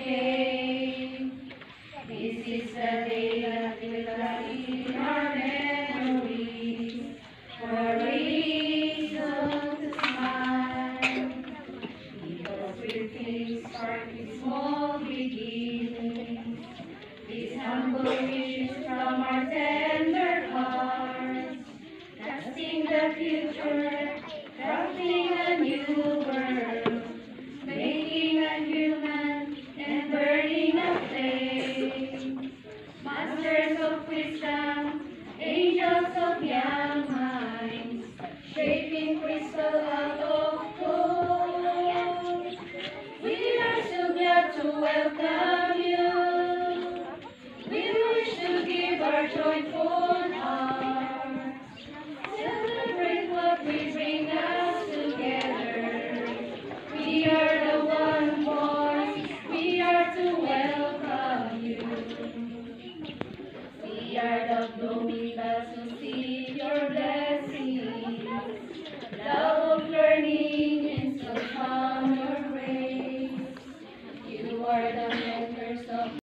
came. This is the day that will light in our memories, for reason to smile. Because with things start with small beginnings, these humble wishes from our tender hearts, casting the future, crafting a new world, making a human and burning a flame. Masters of wisdom, angels of young minds, shaping crystal out of gold. We are so glad to welcome you. We wish to give our joyful